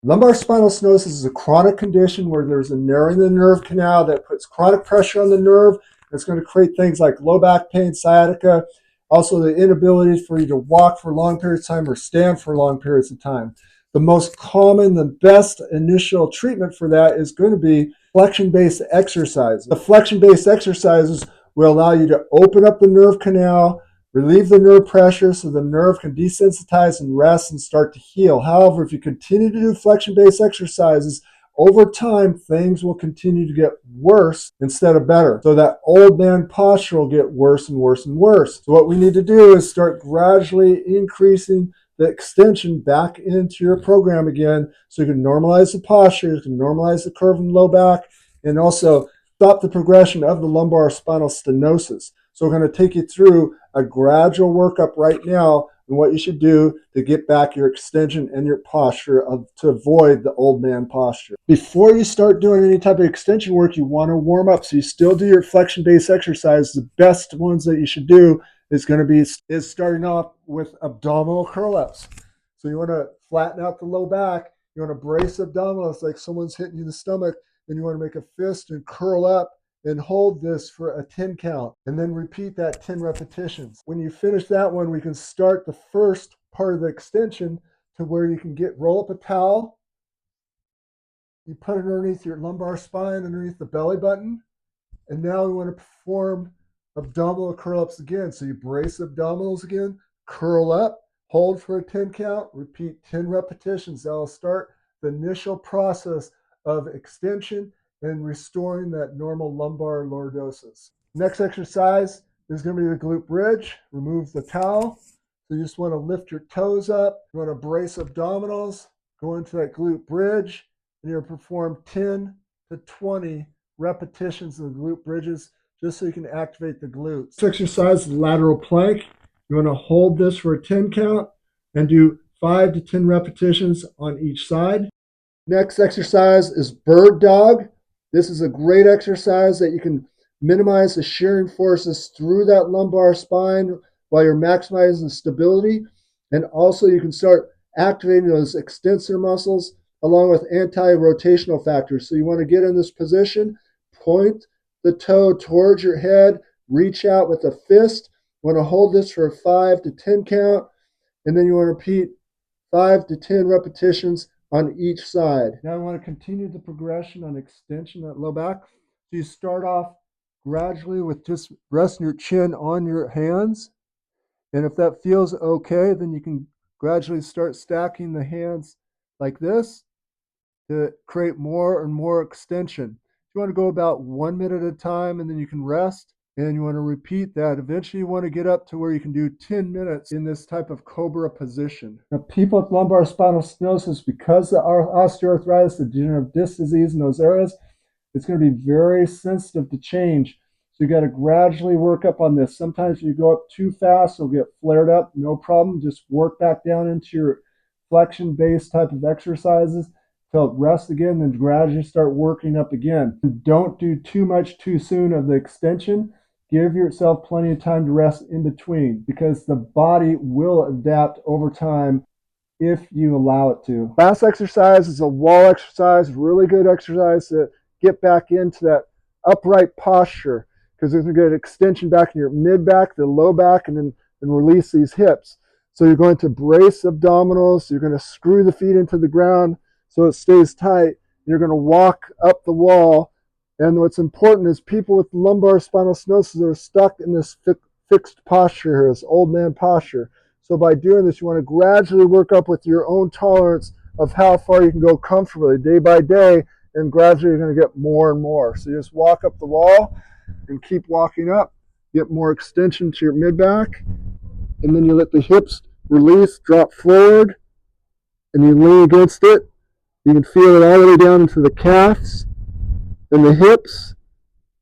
Lumbar spinal stenosis is a chronic condition where there's a narrowing of the nerve canal that puts chronic pressure on the nerve. It's going to create things like low back pain, sciatica, also the inability for you to walk for long periods of time or stand for long periods of time. The most common, the best initial treatment for that is going to be flexion-based exercises. The flexion-based exercises will allow you to open up the nerve canal, relieve the nerve pressure so the nerve can desensitize and rest and start to heal. However, if you continue to do flexion-based exercises, over time, things will continue to get worse instead of better. So that old man posture will get worse and worse and worse. So what we need to do is start gradually increasing the extension back into your program again so you can normalize the posture, you can normalize the curve in the low back, and also stop the progression of the lumbar spinal stenosis. So we're going to take you through a gradual workup right now and what you should do to get back your extension and your posture to avoid the old man posture. Before you start doing any type of extension work, you want to warm up. So you still do your flexion-based exercises. The best ones that you should do is going to be starting off with abdominal curl-ups. So you want to flatten out the low back. You want to brace abdominals like someone's hitting you in the stomach. Then you want to make a fist and curl up and hold this for a 10 count and then repeat that 10 repetitions. When you finish that one, we can start the first part of the extension to where you can roll up a towel. You put it underneath your lumbar spine, underneath the belly button. And now we want to perform abdominal curl-ups again. So you brace abdominals again, curl up, hold for a 10 count, repeat 10 repetitions. That'll start the initial process of extension and restoring that normal lumbar lordosis. Next exercise is going to be the glute bridge. Remove the towel. So you just want to lift your toes up. You want to brace abdominals, go into that glute bridge, and you'll perform 10 to 20 repetitions of the glute bridges just so you can activate the glutes. This exercise is lateral plank. You want to hold this for a 10 count and do 5 to 10 repetitions on each side. Next exercise is bird dog. This is a great exercise that you can minimize the shearing forces through that lumbar spine while you're maximizing the stability. And also you can start activating those extensor muscles along with anti-rotational factors. So you want to get in this position, point the toe towards your head, reach out with a fist. You want to hold this for a 5 to 10 count, and then you want to repeat 5 to 10 repetitions on each side. Now I want to continue the progression on extension at low back. So you start off gradually with just resting your chin on your hands. And if that feels okay, then you can gradually start stacking the hands like this to create more and more extension. You want to go about 1 minute at a time, and then you can rest. And you want to repeat that. Eventually, you want to get up to where you can do 10 minutes in this type of cobra position. Now, people with lumbar spinal stenosis, because of our osteoarthritis, the degenerative disc disease in those areas, it's going to be very sensitive to change. So you got to gradually work up on this. Sometimes if you go up too fast, it'll get flared up. No problem. Just work back down into your flexion-based type of exercises till it rests again, then gradually start working up again. Don't do too much too soon of the extension. Give yourself plenty of time to rest in between because the body will adapt over time if you allow it to. Last exercise is a wall exercise, really good exercise to get back into that upright posture because there's going to get extension back in your mid-back, the low back, and release these hips. So you're going to brace abdominals, you're going to screw the feet into the ground so it stays tight. You're going to walk up the wall. And what's important is people with lumbar spinal stenosis are stuck in this fixed posture here, this old man posture. So by doing this, you want to gradually work up with your own tolerance of how far you can go comfortably day by day, and gradually you're going to get more and more. So you just walk up the wall and keep walking up, get more extension to your mid-back, and then you let the hips release, drop forward, and you lean against it. You can feel it all the way down into the calves and the hips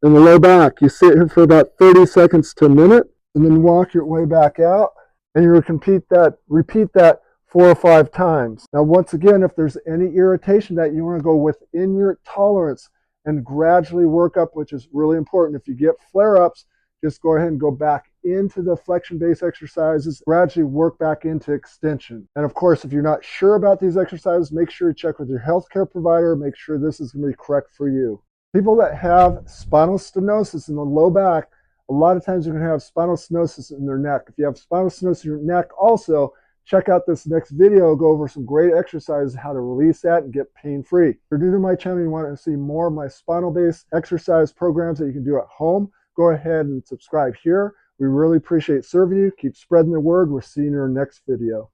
and the low back. You sit here for about 30 seconds to a minute and then walk your way back out, and you repeat that 4 or 5 times. Now once again, if there's any irritation that you want to go within your tolerance and gradually work up, which is really important. If you get flare-ups, just go ahead and go back into the flexion base exercises, gradually work back into extension. And of course, if you're not sure about these exercises, make sure you check with your healthcare provider, make sure this is going to be correct for you. People that have spinal stenosis in the low back, a lot of times you're going to have spinal stenosis in their neck. If you have spinal stenosis in your neck also, check out this next video. I'll go over some great exercises, how to release that and get pain-free. If you're new to my channel and you want to see more of my spinal-based exercise programs that you can do at home, go ahead and subscribe here. We really appreciate serving you. Keep spreading the word. We'll see you in our next video.